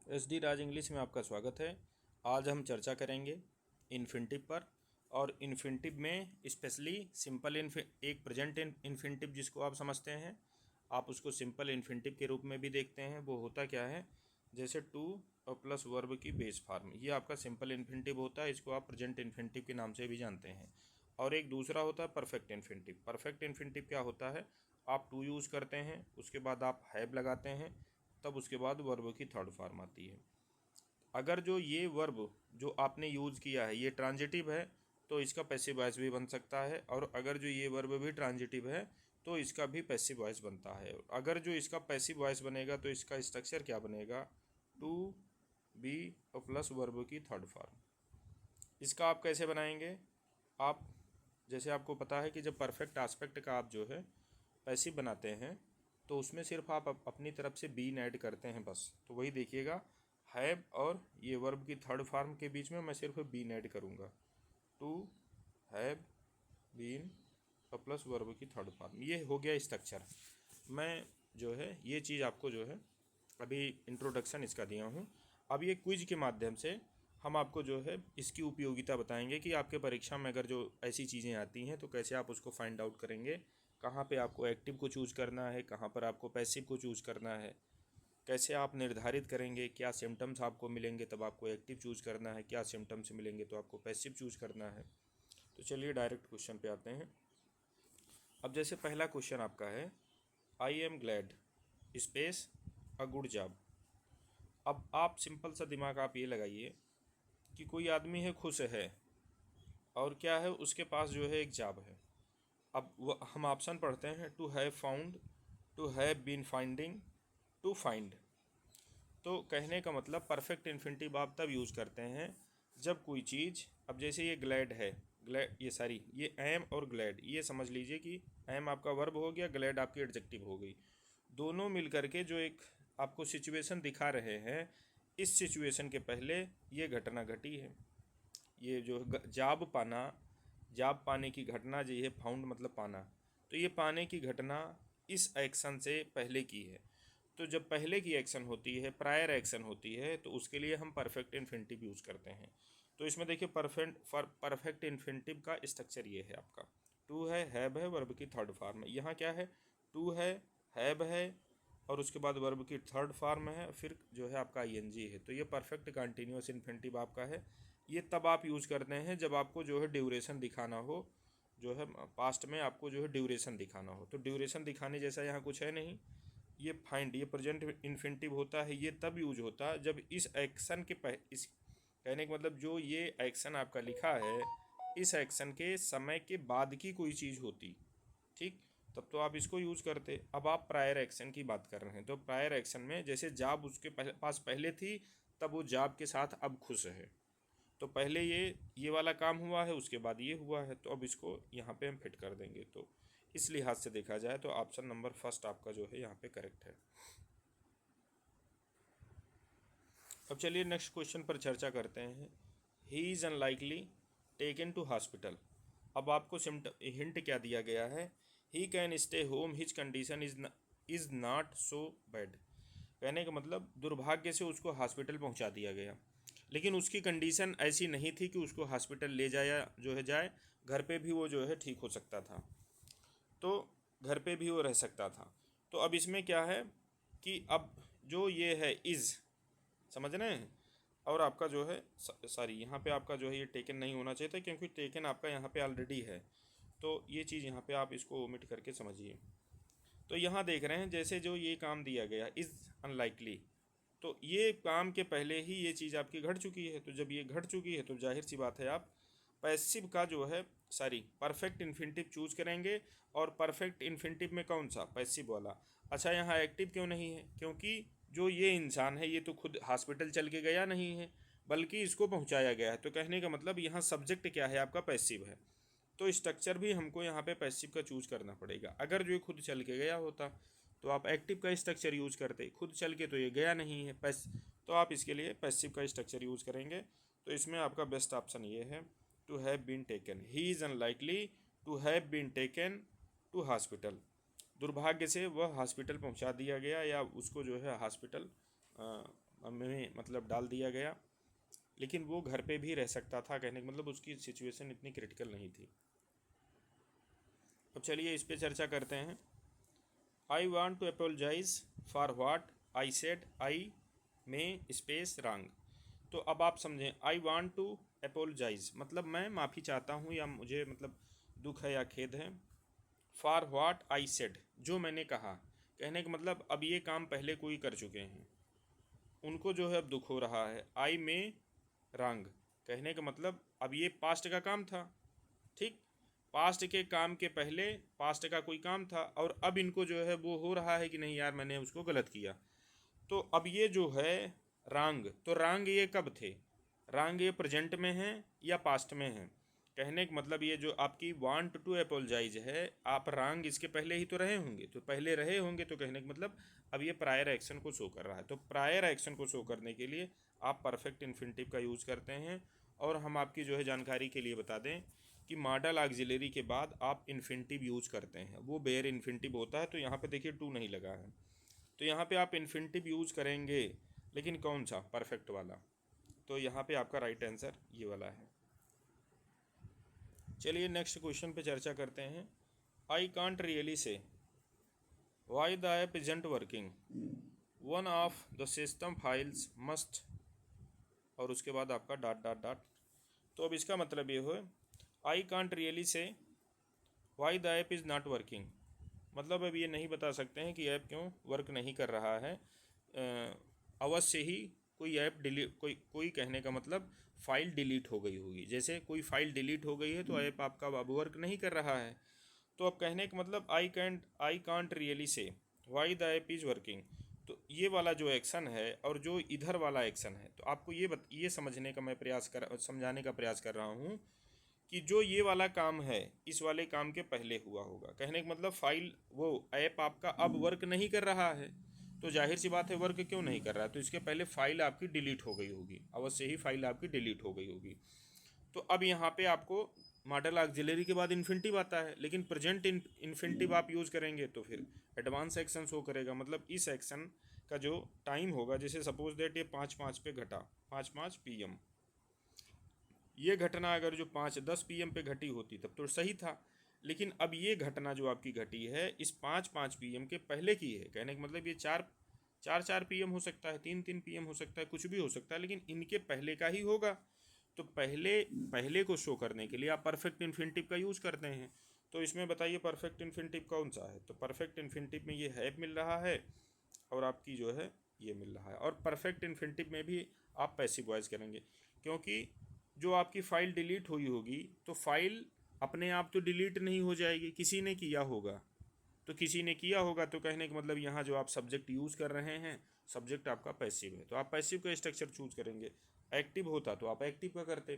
SD राज English में आपका स्वागत है। आज हम चर्चा करेंगे इन्फिनिटिव पर, और इन्फिनिटिव में स्पेशली सिंपल एक प्रेजेंट इन्फिनिटिव जिसको आप समझते हैं, आप उसको सिंपल इन्फिनिटिव के रूप में भी देखते हैं। वो होता क्या है, जैसे टू और प्लस वर्ब की बेस फॉर्म, ये आपका सिंपल इन्फिनिटिव होता है। इसको आप प्रेजेंट इन्फिनिटिव के नाम से भी जानते हैं। और एक दूसरा होता है परफेक्ट इन्फिनिटिव। परफेक्ट इन्फिनिटिव क्या होता है, आप टू यूज़ करते हैं, उसके बाद आप हैव लगाते हैं, तब उसके बाद वर्ब की थर्ड फॉर्म आती है। अगर जो ये वर्ब जो आपने यूज़ किया है ये ट्रांजिटिव है तो इसका पैसिव वॉइस भी बन सकता है, और अगर जो ये वर्ब भी ट्रांजिटिव है तो इसका भी पैसिव वॉइस बनता है। अगर जो इसका पैसिव वॉइस बनेगा तो इसका स्ट्रक्चर क्या बनेगा, टू बी और प्लस वर्ब की थर्ड फॉर्म। इसका आप कैसे बनाएंगे, आप जैसे आपको पता है कि जब परफेक्ट एस्पेक्ट का आप जो है पैसिव बनाते हैं तो उसमें सिर्फ आप अपनी तरफ से बीन ऐड करते हैं बस। तो वही देखिएगा, हैव और ये वर्ब की थर्ड फॉर्म के बीच में मैं सिर्फ बीन ऐड करूँगा, टू हैव बीन और प्लस वर्ब की थर्ड फॉर्म। ये हो गया स्ट्रक्चर। मैं जो है ये चीज़ आपको जो है अभी इंट्रोडक्शन इसका दिया हूँ। अब ये क्विज के माध्यम से हम आपको जो है इसकी उपयोगिता बताएंगे कि आपके परीक्षा में अगर जो ऐसी चीज़ें आती हैं तो कैसे आप उसको फाइंड आउट करेंगे, कहाँ पे आपको एक्टिव को चूज़ करना है, कहाँ पर आपको पैसिव को चूज़ करना है, कैसे आप निर्धारित करेंगे क्या सिम्टम्स आपको मिलेंगे तब आपको एक्टिव चूज़ करना है, क्या सिम्टम्स मिलेंगे तो आपको पैसिव चूज़ करना है। तो चलिए डायरेक्ट क्वेश्चन पे आते हैं। अब जैसे पहला क्वेश्चन आपका है, I am glad space a good job. अब आप सिंपल सा दिमाग आप ये लगाइए कि कोई आदमी है, खुश है, और क्या है उसके पास जो है एक जॉब है। अब हम ऑप्शन पढ़ते हैं, to have found, to have been finding, to find. तो कहने का मतलब परफेक्ट इन्फिनिटिव आप तब यूज़ करते हैं जब कोई चीज़, अब जैसे ये ग्लैड है, ग्लैड ये एम और ग्लैड, ये समझ लीजिए कि एम आपका वर्ब हो गया, ग्लैड आपकी एडजेक्टिव हो गई। दोनों मिल करके जो एक आपको सिचुएशन दिखा रहे हैं, इस सिचुएशन के पहले ये घटना घटी है। ये जो जाब पाने की घटना जो है, फाउंड मतलब पाना, तो ये पाने की घटना इस एक्शन से पहले की है। तो जब पहले की एक्शन होती है, प्रायर एक्शन होती है, तो उसके लिए हम परफेक्ट इन्फिनिटिव यूज़ करते हैं। तो इसमें देखिए परफेक्ट इन्फिनिटिव का स्ट्रक्चर ये है आपका, टू है, हैव है, वर्ब की थर्ड फॉर्म है। यहाँ क्या है, टू है, हैव है, और उसके बाद वर्ब की थर्ड फॉर्म है, फिर जो है आपका आईएनजी है। तो ये परफेक्ट कंटिन्यूअस इन्फिनिटिव आपका है। ये तब आप यूज़ करते हैं जब आपको जो है ड्यूरेशन दिखाना हो, जो है पास्ट में आपको जो है ड्यूरेशन दिखाना हो। तो ड्यूरेशन दिखाने जैसा यहाँ कुछ है नहीं। ये फाइंड, ये प्रेजेंट इन्फिनिटिव होता है, ये तब यूज होता है जब इस एक्शन के इस कहने का मतलब जो ये एक्शन आपका लिखा है, इस एक्शन के समय के बाद की कोई चीज़ होती, ठीक, तब तो आप इसको यूज़ करते। अब आप प्रायर एक्शन की बात कर रहे हैं, तो प्रायर एक्शन में जैसे जॉब उसके पास पहले थी, तब वो जॉब के साथ अब खुश है। तो पहले ये वाला काम हुआ है, उसके बाद ये हुआ है, तो अब इसको यहाँ पे हम फिट कर देंगे। तो इस लिहाज से देखा जाए तो ऑप्शन नंबर फर्स्ट आपका जो है यहाँ पे करेक्ट है। अब चलिए नेक्स्ट क्वेश्चन पर चर्चा करते हैं। He is unlikely taken to hospital. अब आपको हिंट क्या दिया गया है, he can stay home, his condition is not so bad. कहने का मतलब दुर्भाग्य से उसको हॉस्पिटल पहुंचा दिया गया, लेकिन उसकी कंडीशन ऐसी नहीं थी कि उसको हॉस्पिटल ले जाया जो है जाए, घर पे भी वो जो है ठीक हो सकता था, तो घर पे भी वो रह सकता था। तो अब इसमें क्या है कि अब जो ये है इज़, समझ रहे हैं, और आपका जो है सॉरी यहाँ पे आपका जो है ये टेकन नहीं होना चाहिए था, क्योंकि टेकन आपका यहाँ पे ऑलरेडी है। तो ये चीज़ यहाँ पे आप इसको ओमिट करके समझिए। तो यहाँ देख रहे हैं जैसे जो ये काम दिया गया इज़ अनलाइकली, तो ये काम के पहले ही ये चीज़ आपकी घट चुकी है। तो जब ये घट चुकी है तो जाहिर सी बात है आप पैसिव का जो है परफेक्ट इन्फिनिटिव चूज करेंगे। और परफेक्ट इन्फिनिटिव में कौन सा, पैसिव वाला। अच्छा, यहाँ एक्टिव क्यों नहीं है, क्योंकि जो ये इंसान है ये तो खुद हॉस्पिटल चल के गया नहीं है, बल्कि इसको पहुंचाया गया है। तो कहने का मतलब यहाँ सब्जेक्ट क्या है, आपका पैसिव है। तो स्ट्रक्चर भी हमको यहाँ पे पैसिव का चूज करना पड़ेगा। अगर जो खुद चल के गया होता तो आप एक्टिव का स्ट्रक्चर यूज करते, खुद चल के तो ये गया नहीं है तो आप इसके लिए पैसिव का स्ट्रक्चर यूज करेंगे। तो इसमें आपका बेस्ट ऑप्शन ये है, to have been taken. He is unlikely to have been taken to hospital. दुर्भाग्य से वह हॉस्पिटल पहुंचा दिया गया, या उसको जो है हॉस्पिटल में मतलब डाल दिया गया, लेकिन वो घर पे भी रह सकता था, कहने का मतलब उसकी सिचुएशन इतनी क्रिटिकल नहीं थी। अब चलिए इस पे चर्चा करते हैं। I want to apologise for what I said I may space wrong. तो अब आप समझें, आई वॉन्ट टू अपोलोजाइज मतलब मैं माफ़ी चाहता हूँ या मुझे मतलब दुख है या खेद है। फॉर व्हाट आई सेड जो मैंने कहा, कहने का मतलब अब ये काम पहले कोई कर चुके हैं, उनको जो है अब दुख हो रहा है। आई में रॉन्ग, कहने का मतलब अब ये पास्ट का काम था, ठीक, पास्ट के काम के पहले पास्ट का कोई काम था और अब इनको जो है वो हो रहा है कि नहीं यार मैंने उसको गलत किया। तो अब ये जो है रॉन्ग, तो रॉन्ग ये कब थे, रॉन्ग ये प्रेजेंट में है या पास्ट में है। कहने का मतलब ये जो आपकी वांट टू अपोलोजाइज है, आप रॉन्ग इसके पहले ही तो रहे होंगे, तो पहले रहे होंगे, तो कहने का मतलब अब ये प्रायर एक्शन को शो कर रहा है। तो प्रायर एक्शन को शो करने के लिए आप परफेक्ट इन्फिनिटिव का यूज़ करते हैं। और हम आपकी जो है जानकारी के लिए बता दें कि मॉडल ऑक्सिलरी के बाद आप इन्फिनिटिव यूज़ करते हैं, वो बेयर इन्फिनिटिव होता है। तो यहाँ पे देखिए टू नहीं लगा है, तो यहाँ पे आप इन्फिनिटिव यूज़ करेंगे, लेकिन कौन सा, परफेक्ट वाला। तो यहाँ पे आपका राइट आंसर ये वाला है। चलिए नेक्स्ट क्वेश्चन पे चर्चा करते हैं। I can't really say why the app isn't working, one of the system files must, और उसके बाद आपका डॉट डॉट डॉट। तो अब इसका मतलब ये हो, I can't really say why the app is not working, मतलब अब ये नहीं बता सकते हैं कि ऐप क्यों वर्क नहीं कर रहा है। अवश्य ही कोई ऐप डिलीट, कोई कहने का मतलब फ़ाइल डिलीट हो गई होगी। जैसे कोई फ़ाइल डिलीट हो गई है तो ऐप आपका अब वर्क नहीं कर रहा है। तो अब कहने का मतलब I can't really say why the app is working, तो ये वाला जो एक्शन है और जो इधर वाला एक्शन है, तो आपको ये समझने का मैं समझाने का प्रयास कर रहा हूँ कि जो ये वाला काम है इस वाले काम के पहले हुआ होगा। कहने का मतलब फाइल वो ऐप आपका अब वर्क नहीं कर रहा है, तो जाहिर सी बात है वर्क क्यों नहीं कर रहा है, तो इसके पहले फाइल आपकी डिलीट हो गई होगी, अवश्य ही फाइल आपकी डिलीट हो गई होगी। तो अब यहाँ पे आपको मॉडल ऑक्सिलरी के बाद इन्फिनिटिव आता है, लेकिन प्रेजेंट इन्फिनिटिव आप यूज़ करेंगे तो फिर एडवांस एक्शन शो करेगा। मतलब इस एक्शन का जो टाइम होगा, जैसे सपोज दैट ये 5:05 पे घटा, 5:05 PM, ये घटना अगर जो 5:10 PM पे घटी होती तब तो सही था, लेकिन अब ये घटना जो आपकी घटी है इस 5:05 PM के पहले की है। कहने का मतलब ये 4:04 PM हो सकता है, 3:03 PM हो सकता है, कुछ भी हो सकता है, लेकिन इनके पहले का ही होगा। तो पहले को शो करने के लिए आप परफेक्ट इन्फिनिटिव का यूज़ करते हैं। तो इसमें बताइए परफेक्ट इन्फिनिटिव कौन सा है, तो परफेक्ट इन्फिनिटिव में ये हैव मिल रहा है और आपकी जो है ये मिल रहा है। और परफेक्ट इन्फिनिटिव में भी आप पैसिव वॉइस करेंगे, क्योंकि जो आपकी फ़ाइल डिलीट हुई होगी तो फाइल अपने आप तो डिलीट नहीं हो जाएगी, किसी ने किया होगा, तो किसी ने किया होगा, तो कहने का मतलब यहाँ जो आप सब्जेक्ट यूज़ कर रहे हैं, सब्जेक्ट आपका पैसिव है, तो आप पैसिव का स्ट्रक्चर चूज करेंगे। एक्टिव होता तो आप एक्टिव का करते।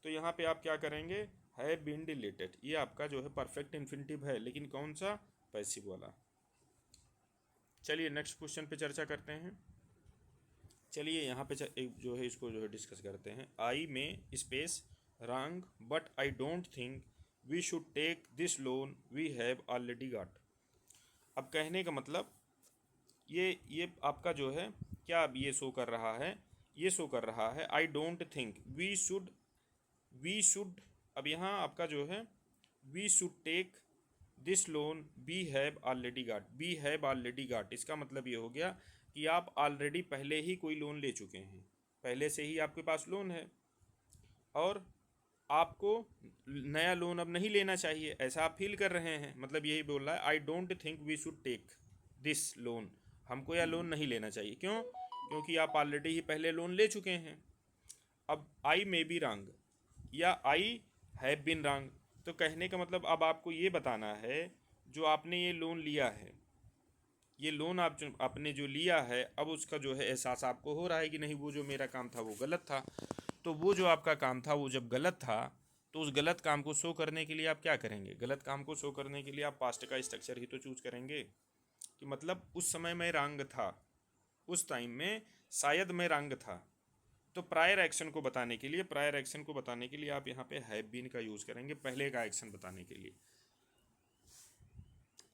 तो यहाँ पे आप क्या करेंगे, हैव बीन डिलीटेड, ये आपका जो है परफेक्ट इन्फिनिटिव है, लेकिन कौन सा, पैसिव वाला। चलिए नेक्स्ट क्वेश्चन पे चर्चा करते हैं। चलिए यहाँ पे एक जो है इसको जो है डिस्कस करते हैं। I may space wrong but I don't think we should take this loan we have already got. अब कहने का मतलब ये आपका जो है क्या अब ये शो कर रहा है, ये शो कर रहा है I don't think we should. अब यहाँ आपका जो है we should take this loan we have already got, we have already got, इसका मतलब ये हो गया कि आप ऑलरेडी पहले ही कोई लोन ले चुके हैं, पहले से ही आपके पास लोन है और आपको नया लोन अब नहीं लेना चाहिए, ऐसा आप फील कर रहे हैं। मतलब यही बोल रहा है I don't think we should take this loan, हमको यह लोन नहीं लेना चाहिए। क्यों, क्योंकि आप ऑलरेडी ही पहले लोन ले चुके हैं। अब आई मे बी रॉन्ग या आई हैव बीन रॉन्ग, तो कहने का मतलब अब आपको ये बताना है जो आपने ये लोन लिया है, ये लोन आपने जो लिया है, अब उसका जो है एहसास आपको हो रहा है कि नहीं वो जो मेरा काम था वो गलत था। तो वो जो आपका काम था वो जब गलत था, तो उस गलत काम को शो करने के लिए आप क्या करेंगे, गलत काम को शो करने के लिए आप पास्ट का स्ट्रक्चर ही तो चूज करेंगे कि मतलब उस समय मैं रॉन्ग था, उस टाइम में शायद मैं रॉन्ग था। तो प्रायर एक्शन को बताने के लिए आप यहाँ पे हैव बीन का यूज़ करेंगे पहले का एक्शन बताने के लिए।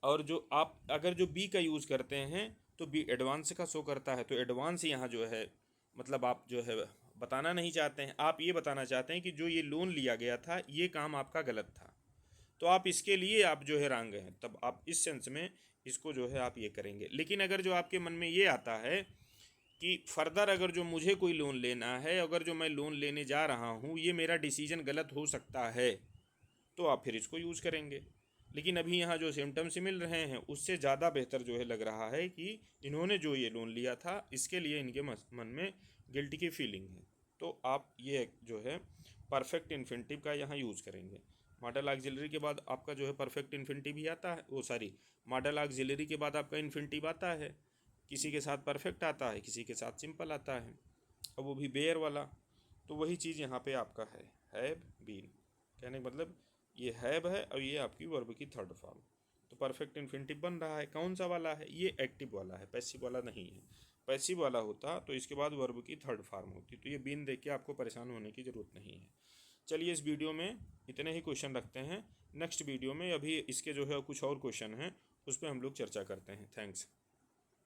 और जो आप अगर जो बी का यूज़ करते हैं तो बी एडवांस का शो करता है, तो एडवांस यहाँ जो है मतलब आप जो है बताना नहीं चाहते हैं, आप ये बताना चाहते हैं कि जो ये लोन लिया गया था ये काम आपका गलत था, तो आप इसके लिए आप जो है रांग हैं, तब आप इस सेंस में इसको जो है आप ये करेंगे। लेकिन अगर जो आपके मन में ये आता है कि फर्दर अगर जो मुझे कोई लोन लेना है, अगर जो मैं लोन लेने जा रहा हूँ ये मेरा डिसीजन गलत हो सकता है, तो आप फिर इसको यूज़ करेंगे। लेकिन अभी यहाँ जो सिम्टम्स मिल रहे हैं उससे ज़्यादा बेहतर जो है लग रहा है कि इन्होंने जो ये लोन लिया था इसके लिए इनके मन में गिल्ट की फीलिंग है, तो आप ये जो है परफेक्ट इन्फिनिटिव का यहाँ यूज़ करेंगे। मॉडल ऑक्सिलरी के बाद आपका जो है परफेक्ट इन्फिनिटिव ही आता है, वो सॉरी, मॉडल ऑक्सिलरी के बाद आपका इन्फिनिटिव आता है। किसी के साथ परफेक्ट आता है, किसी के साथ सिंपल आता है, अब वो भी बेयर वाला। तो वही चीज़ यहाँ पे आपका है, हैव बीन। कहने का मतलब ये हैव है और ये आपकी वर्ब की थर्ड फॉर्म। तो परफेक्ट इन्फिनिटिव बन रहा है, कौन सा वाला है, ये एक्टिव वाला है, पैसिव वाला नहीं है। पैसिव वाला होता तो इसके बाद वर्ब की थर्ड फॉर्म होती, तो ये बीन देख के आपको परेशान होने की ज़रूरत नहीं है। चलिए इस वीडियो में इतने ही क्वेश्चन रखते हैं, नेक्स्ट वीडियो में अभी इसके जो है कुछ और क्वेश्चन हैं उस पर हम लोग चर्चा करते हैं। थैंक्स।